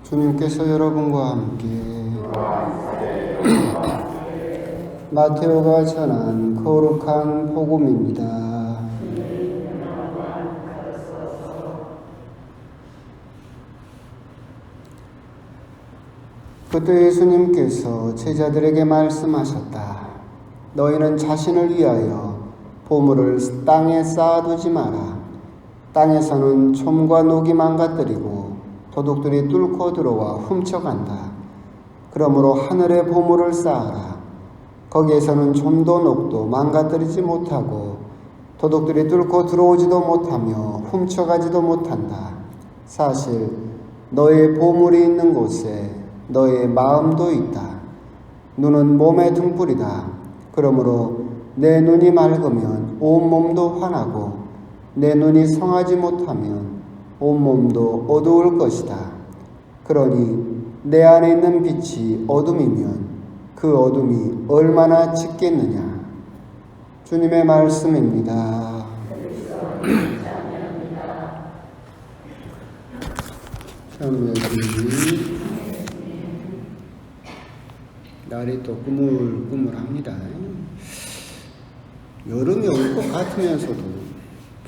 주님께서 여러분과 함께 마테오가 전한 거룩한 복음입니다. 그때 예수님께서 제자들에게 말씀하셨다. 너희는 자신을 위하여 보물을 땅에 쌓아두지 마라. 땅에서는 솜과 녹이 망가뜨리고 도둑들이 뚫고 들어와 훔쳐간다. 그러므로 하늘에 보물을 쌓아라. 거기에서는 솜도 녹도 망가뜨리지 못하고 도둑들이 뚫고 들어오지도 못하며 훔쳐가지도 못한다. 사실 너의 보물이 있는 곳에 너의 마음도 있다. 눈은 몸의 등불이다. 그러므로 내 눈이 맑으면 온몸도 환하고 내 눈이 성하지 못하면 온몸도 어두울 것이다. 그러니 내 안에 있는 빛이 어둠이면 그 어둠이 얼마나 짙겠느냐. 주님의 말씀입니다. 참여주님 날이 또 꾸물꾸물합니다. 여름이 올 것 같으면서도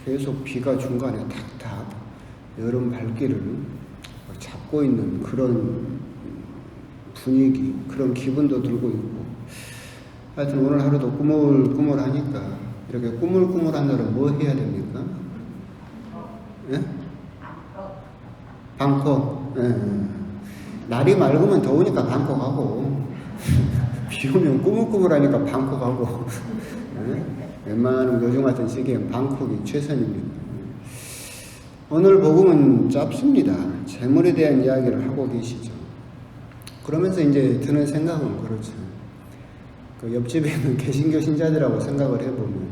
계속 비가 중간에 탁탁 여름 발길을 잡고 있는 그런 분위기, 그런 기분도 들고 있고, 하여튼 오늘 하루도 꾸물꾸물하니까 이렇게 꾸물꾸물한 날은 뭐 해야 됩니까? 예? 방콕. 예. 날이 맑으면 더우니까 방콕 가고 비 오면 꾸물꾸물하니까 방콕 가고 예? 웬만하면 요즘 같은 시기엔 방콕이 최선입니다. 오늘 복음은 짧습니다. 재물에 대한 이야기를 하고 계시죠. 그러면서 이제 드는 생각은 그렇죠. 그 옆집에 있는 개신교 신자들하고 생각을 해보면,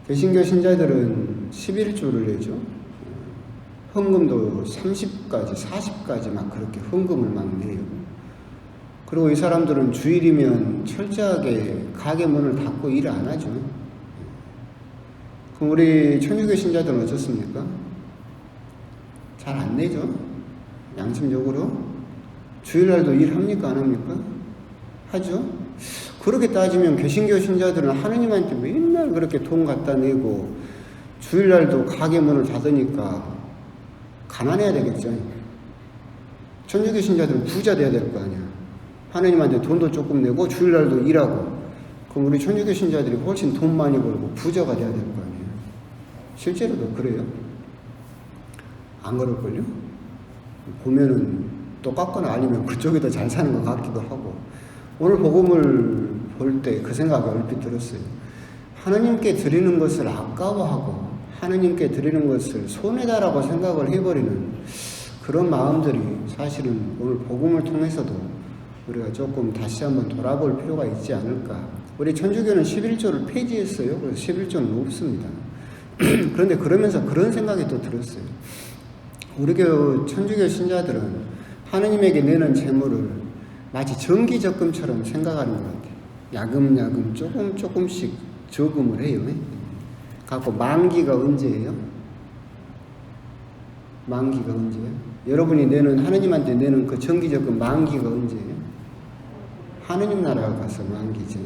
개신교 신자들은 11조를 내죠. 헌금도 30까지, 40까지 막 그렇게 헌금을 막 내요. 그리고 이 사람들은 주일이면 철저하게 가게 문을 닫고 일 안 하죠. 그럼 우리 천주교 신자들은 어떻습니까? 잘 안 내죠. 양심적으로. 주일날도 일합니까? 안 합니까? 하죠. 그렇게 따지면 개신교 신자들은 하느님한테 맨날 그렇게 돈 갖다 내고 주일날도 가게 문을 닫으니까 가난해야 되겠죠. 천주교 신자들은 부자 돼야 될 거 아니야. 하느님한테 돈도 조금 내고 주일날도 일하고. 그럼 우리 천주교 신자들이 훨씬 돈 많이 벌고 부자가 돼야 될 거 아니에요. 실제로도 그래요. 안 그럴걸요? 보면은 똑같거나 아니면 그쪽이 더 잘 사는 것 같기도 하고. 오늘 복음을 볼 때 그 생각이 얼핏 들었어요. 하느님께 드리는 것을 아까워하고 하느님께 드리는 것을 손해다라고 생각을 해버리는 그런 마음들이 사실은 오늘 복음을 통해서도 우리가 조금 다시 한번 돌아볼 필요가 있지 않을까. 우리 천주교는 11조를 폐지했어요. 그래서 11조는 없습니다. 그런데 그러면서 그런 생각이 또 들었어요. 우리 교회 천주교 신자들은 하느님에게 내는 재물을 마치 정기적금처럼 생각하는 것 같아요. 야금야금 조금씩 저금을 해요. 갖고 만기가 언제예요? 만기가 언제예요? 여러분이 내는, 하느님한테 내는 그 정기적금 만기가 언제예요? 하느님 나라에 가서 만기지.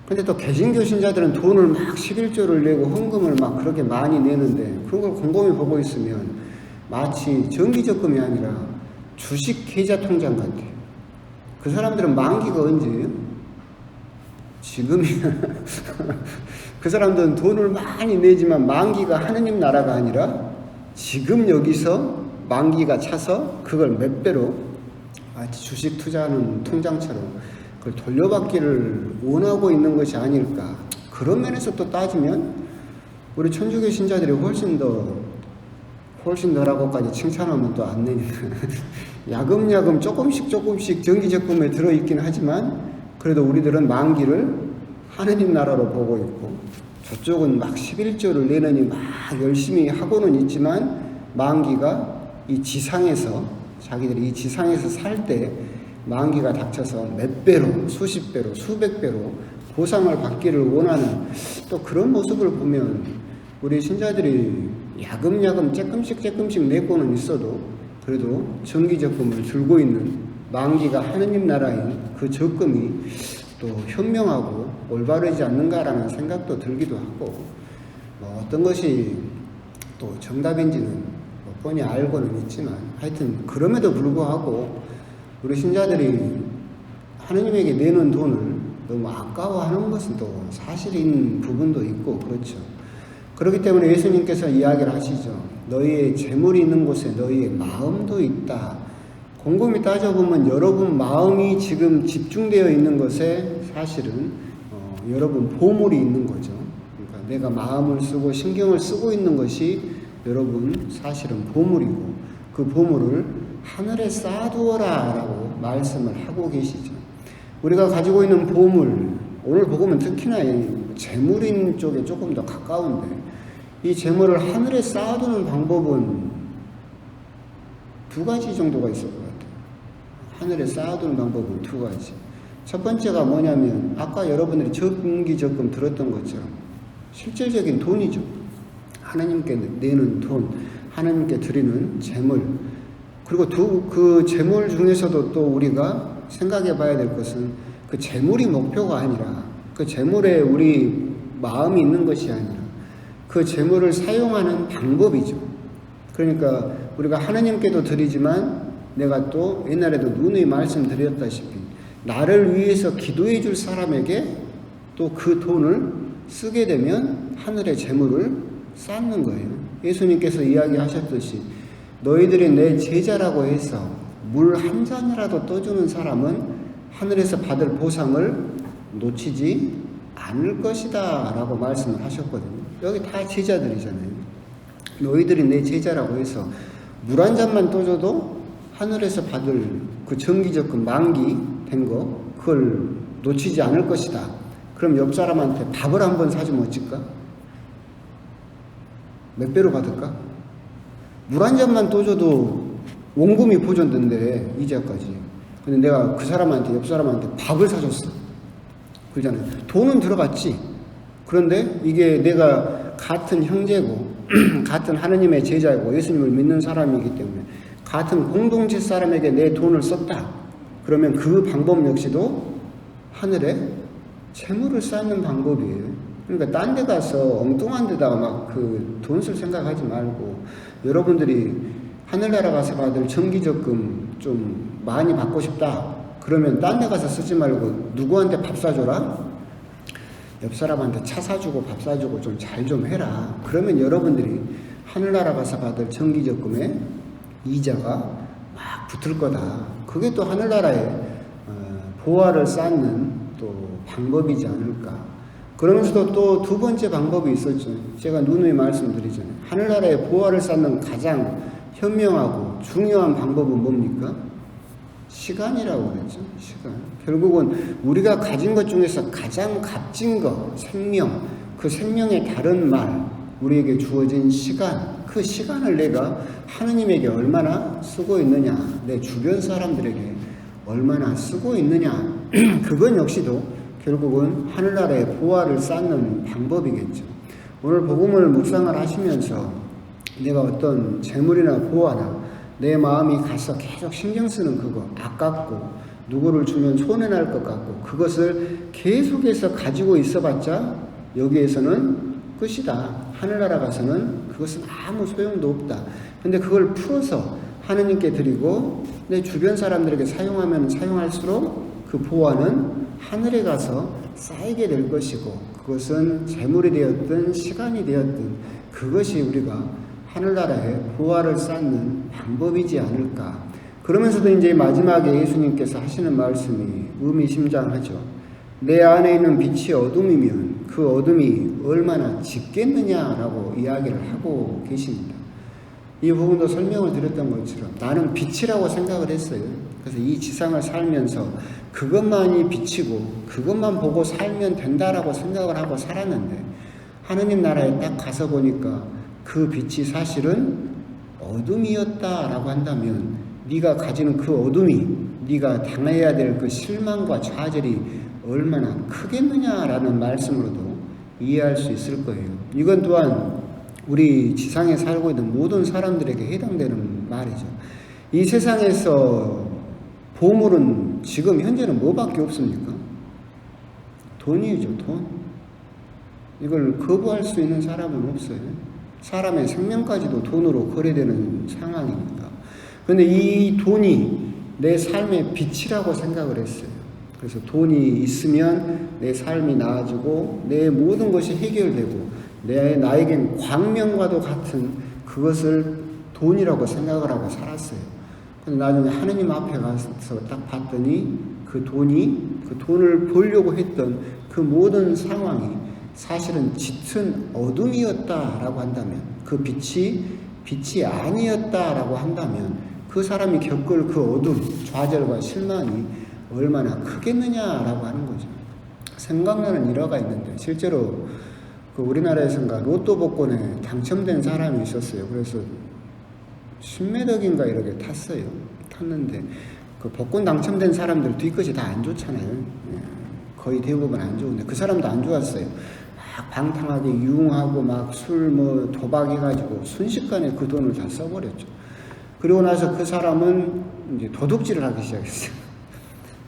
근데 또 개신교 신자들은 돈을 막 11조를 내고 헌금을 막 그렇게 많이 내는데, 그런 걸 곰곰이 보고 있으면 마치 정기적금이 아니라 주식 계좌 통장 같아요. 그 사람들은 만기가 언제예요? 지금이야. 그 사람들은 돈을 많이 내지만 만기가 하느님 나라가 아니라 지금 여기서 만기가 차서 그걸 몇 배로 마치 주식 투자하는 통장처럼 그걸 돌려받기를 원하고 있는 것이 아닐까. 그런 면에서 또 따지면 우리 천주교 신자들이 훨씬 더라고까지 칭찬하면 또 안 내니까. 야금야금 조금씩 정기적금에 들어있긴 하지만 그래도 우리들은 만기를 하느님 나라로 보고 있고, 저쪽은 막 11조를 내느니 막 열심히 하고는 있지만 만기가 이 지상에서, 자기들이 이 지상에서 살 때 만기가 닥쳐서 몇 배로, 수십 배로, 수백 배로 보상을 받기를 원하는 또 그런 모습을 보면 우리 신자들이 야금야금 조금씩 내고는 있어도 그래도 정기적금을 들고 있는 만기가 하느님 나라인 그 적금이 또 현명하고 올바르지 않는가라는 생각도 들기도 하고, 어떤 것이 또 정답인지는 뻔히 알고는 있지만, 하여튼 그럼에도 불구하고 우리 신자들이 하느님에게 내는 돈을 너무 아까워하는 것은 또 사실인 부분도 있고 그렇죠. 그렇기 때문에 예수님께서 이야기를 하시죠. 너희의 재물이 있는 곳에 너희의 마음도 있다. 곰곰이 따져보면 여러분 마음이 지금 집중되어 있는 것에 사실은 여러분 보물이 있는 거죠. 그러니까 내가 마음을 쓰고 신경을 쓰고 있는 것이 여러분 사실은 보물이고, 그 보물을 하늘에 쌓아두어라 라고 말씀을 하고 계시죠. 우리가 가지고 있는 보물, 오늘 보면 특히나 재물인 쪽에 조금 더 가까운데, 이 재물을 하늘에 쌓아두는 방법은 두 가지 정도가 있을 것 같아요. 하늘에 쌓아두는 방법은 두 가지. 첫 번째가 뭐냐면 아까 여러분들이 정기적금 들었던 것처럼 실질적인 돈이죠. 하나님께 내는 돈, 하나님께 드리는 재물. 그리고 그 재물 중에서도 또 우리가 생각해 봐야 될 것은 그 재물이 목표가 아니라, 그 재물에 우리 마음이 있는 것이 아니라 그 재물을 사용하는 방법이죠. 그러니까 우리가 하나님께도 드리지만, 내가 또 옛날에도 누누이 말씀드렸다시피 나를 위해서 기도해 줄 사람에게 또 그 돈을 쓰게 되면 하늘의 재물을 쌓는 거예요. 예수님께서 이야기하셨듯이 너희들이 내 제자라고 해서 물 한 잔이라도 떠주는 사람은 하늘에서 받을 보상을 놓치지 않을 것이다 라고 말씀을 하셨거든요. 여기 다 제자들이잖아요. 너희들이 내 제자라고 해서 물 한 잔만 떠줘도 하늘에서 받을 그 정기적금 만기 된 거, 그걸 놓치지 않을 것이다. 그럼 옆 사람한테 밥을 한번 사주면 어쩔까? 몇 배로 받을까? 물 한 잔만 떠줘도 원금이 보존된대, 이자까지. 근데 내가 그 사람한테, 옆 사람한테 밥을 사줬어. 그러잖아요. 돈은 들어갔지. 그런데 이게 내가 같은 형제고, 같은 하느님의 제자이고, 예수님을 믿는 사람이기 때문에, 같은 공동체 사람에게 내 돈을 썼다. 그러면 그 방법 역시도 하늘에 재물을 쌓는 방법이에요. 그러니까 딴 데 가서 엉뚱한 데다가 막 그 돈 쓸 생각하지 말고, 여러분들이 하늘나라 가서 받을 정기적금 좀 많이 받고 싶다. 그러면 딴 데 가서 쓰지 말고 누구한테 밥 사줘라? 옆 사람한테 차 사주고 밥 사주고 좀 잘 좀 해라. 그러면 여러분들이 하늘나라 가서 받을 정기적금에 이자가 막 붙을 거다. 그게 또 하늘나라의 보화를 쌓는 또 방법이지 않을까. 그러면서도 또 두 번째 방법이 있었죠. 제가 누누이 말씀드리잖아요. 하늘나라의 보화를 쌓는 가장 현명하고 중요한 방법은 뭡니까? 시간이라고 그랬죠. 시간. 결국은 우리가 가진 것 중에서 가장 값진 것, 생명, 그 생명의 다른 말, 우리에게 주어진 시간, 그 시간을 내가 하느님에게 얼마나 쓰고 있느냐, 내 주변 사람들에게 얼마나 쓰고 있느냐, 그건 역시도 결국은 하늘나라의 보화를 쌓는 방법이겠죠. 오늘 복음을 묵상을 하시면서 내가 어떤 재물이나 보화나 내 마음이 가서 계속 신경 쓰는 그거, 아깝고 누구를 주면 손해날 것 같고, 그것을 계속해서 가지고 있어봤자 여기에서는 끝이다. 하늘나라 가서는 그것은 아무 소용도 없다. 근데 그걸 풀어서 하느님께 드리고 내 주변 사람들에게 사용하면 사용할수록 그 보화는 하늘에 가서 쌓이게 될 것이고, 그것은 재물이 되었든 시간이 되었든 그것이 우리가 하늘나라에 보화를 쌓는 방법이지 않을까. 그러면서도 이제 마지막에 예수님께서 하시는 말씀이 의미심장하죠. 내 안에 있는 빛이 어둠이면 그 어둠이 얼마나 짙겠느냐라고 이야기를 하고 계십니다. 이 부분도 설명을 드렸던 것처럼 나는 빛이라고 생각을 했어요. 그래서 이 지상을 살면서 그것만이 빛이고 그것만 보고 살면 된다라고 생각을 하고 살았는데, 하느님 나라에 딱 가서 보니까 그 빛이 사실은 어둠이었다라고 한다면, 네가 가지는 그 어둠이 네가 당해야 될 그 실망과 좌절이 얼마나 크겠느냐라는 말씀으로도 이해할 수 있을 거예요. 이건 또한 우리 지상에 살고 있는 모든 사람들에게 해당되는 말이죠. 이 세상에서 보물은 지금 현재는 뭐밖에 없습니까? 돈이죠, 돈. 이걸 거부할 수 있는 사람은 없어요. 사람의 생명까지도 돈으로 거래되는 상황입니다. 그런데 이 돈이 내 삶의 빛이라고 생각을 했어요. 그래서 돈이 있으면 내 삶이 나아지고 내 모든 것이 해결되고 나에겐 광명과도 같은 그것을 돈이라고 생각을 하고 살았어요. 근데 나중에 하느님 앞에 가서 딱 봤더니 그 돈을 벌려고 했던 그 모든 상황이 사실은 짙은 어둠이었다라고 한다면, 그 빛이 아니었다라고 한다면 그 사람이 겪을 그 어둠, 좌절과 실망이 얼마나 크겠느냐라고 하는 거죠. 생각나는 일화가 있는데, 실제로 그 우리나라에선가 로또 복권에 당첨된 사람이 있었어요. 그래서 10몇 억인가 이렇게 탔는데 그 복권 당첨된 사람들 뒤끝이 다 안 좋잖아요. 거의 대부분 안 좋은데 그 사람도 안 좋았어요. 막 방탕하게 유흥하고 막 술 도박해가지고 순식간에 그 돈을 다 써버렸죠. 그리고 나서 그 사람은 이제 도둑질을 하기 시작했어요.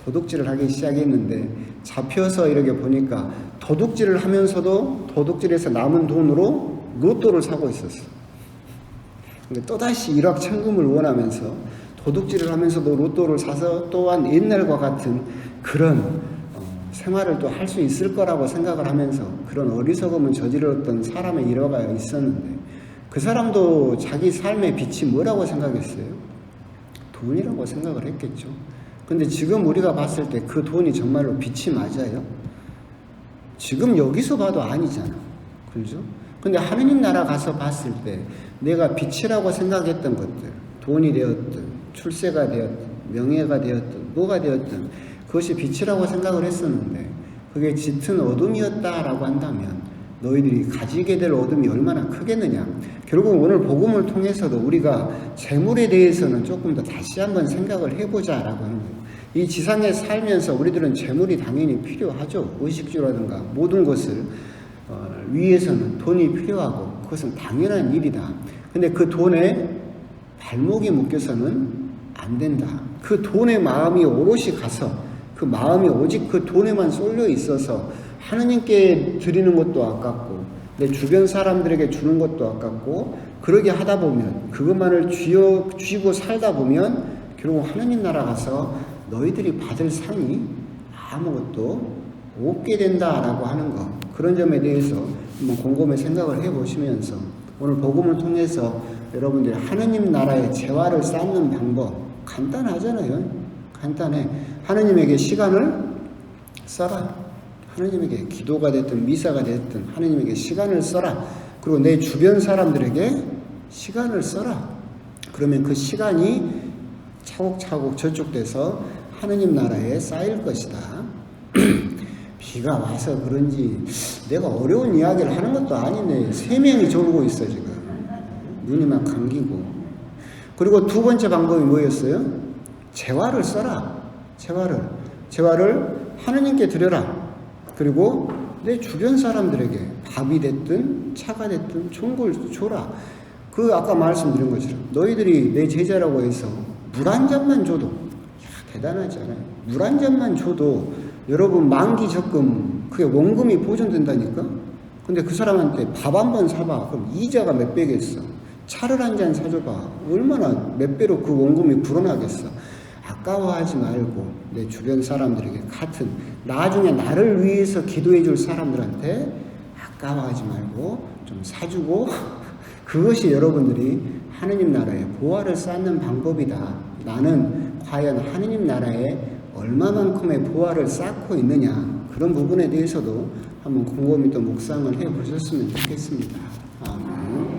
도둑질을 하기 시작했는데 잡혀서 이렇게 보니까 도둑질을 하면서도 도둑질에서 남은 돈으로 로또를 사고 있었어요. 근데 또다시 일확천금을 원하면서 도둑질을 하면서도 로또를 사서 또한 옛날과 같은 그런 생활을 또 할 수 있을 거라고 생각을 하면서 그런 어리석음을 저질렀던 사람의 일화가 있었는데, 그 사람도 자기 삶의 빛이 뭐라고 생각했어요? 돈이라고 생각을 했겠죠. 근데 지금 우리가 봤을 때 그 돈이 정말로 빛이 맞아요? 지금 여기서 봐도 아니잖아. 그렇죠? 근데 하느님 나라 가서 봤을 때 내가 빛이라고 생각했던 것들, 돈이 되었든 출세가 되었든 명예가 되었든 뭐가 되었든 그것이 빛이라고 생각을 했었는데 그게 짙은 어둠이었다라고 한다면 너희들이 가지게 될 어둠이 얼마나 크겠느냐. 결국 오늘 복음을 통해서도 우리가 재물에 대해서는 조금 더 다시 한번 생각을 해보자라고 하는 거예요. 이 지상에 살면서 우리들은 재물이 당연히 필요하죠. 의식주라든가 모든 것을 위해서는 돈이 필요하고 그것은 당연한 일이다. 근데 그 돈에 발목이 묶여서는 안 된다. 그 돈에 마음이 오롯이 가서 그 마음이 오직 그 돈에만 쏠려 있어서 하느님께 드리는 것도 아깝고 내 주변 사람들에게 주는 것도 아깝고 그러게 하다 보면 그것만을 쥐고 살다 보면 결국 하느님 나라 가서 너희들이 받을 상이 아무것도 없게 된다라고 하는 것, 그런 점에 대해서 한번 곰곰이 생각을 해보시면서 오늘 복음을 통해서 여러분들이 하느님 나라의 재화를 쌓는 방법 간단하잖아요. 간단해. 하느님에게 시간을 써라. 하느님에게 기도가 됐든 미사가 됐든 하느님에게 시간을 써라. 그리고 내 주변 사람들에게 시간을 써라. 그러면 그 시간이 차곡차곡 저축돼서 하느님 나라에 쌓일 것이다. 비가 와서 그런지 내가 어려운 이야기를 하는 것도 아닌데 3명이 졸고 있어 지금. 눈이 막 감기고. 그리고 두 번째 방법이 뭐였어요? 재화를 써라. 재화를 하느님께 드려라. 그리고 내 주변 사람들에게 밥이 됐든 차가 됐든 좋은 걸 줘라. 그 아까 말씀드린 것처럼 너희들이 내 제자라고 해서 물 한 잔만 줘도 대단하지 않아요? 물 한 잔만 줘도 여러분 만기 적금 그게 원금이 보존된다니까? 근데 그 사람한테 밥 한 번 사봐. 그럼 이자가 몇 배겠어? 차를 한 잔 사줘봐. 얼마나 몇 배로 그 원금이 불어나겠어? 아까워하지 말고 내 주변 사람들에게 같은 나중에 나를 위해서 기도해 줄 사람들한테 아까워하지 말고 좀 사주고 그것이 여러분들이 하느님 나라에 보화를 쌓는 방법이다. 나는 과연 하느님 나라에 얼마만큼의 보화를 쌓고 있느냐, 그런 부분에 대해서도 한번 곰곰이 또 묵상을 해 보셨으면 좋겠습니다. 아멘.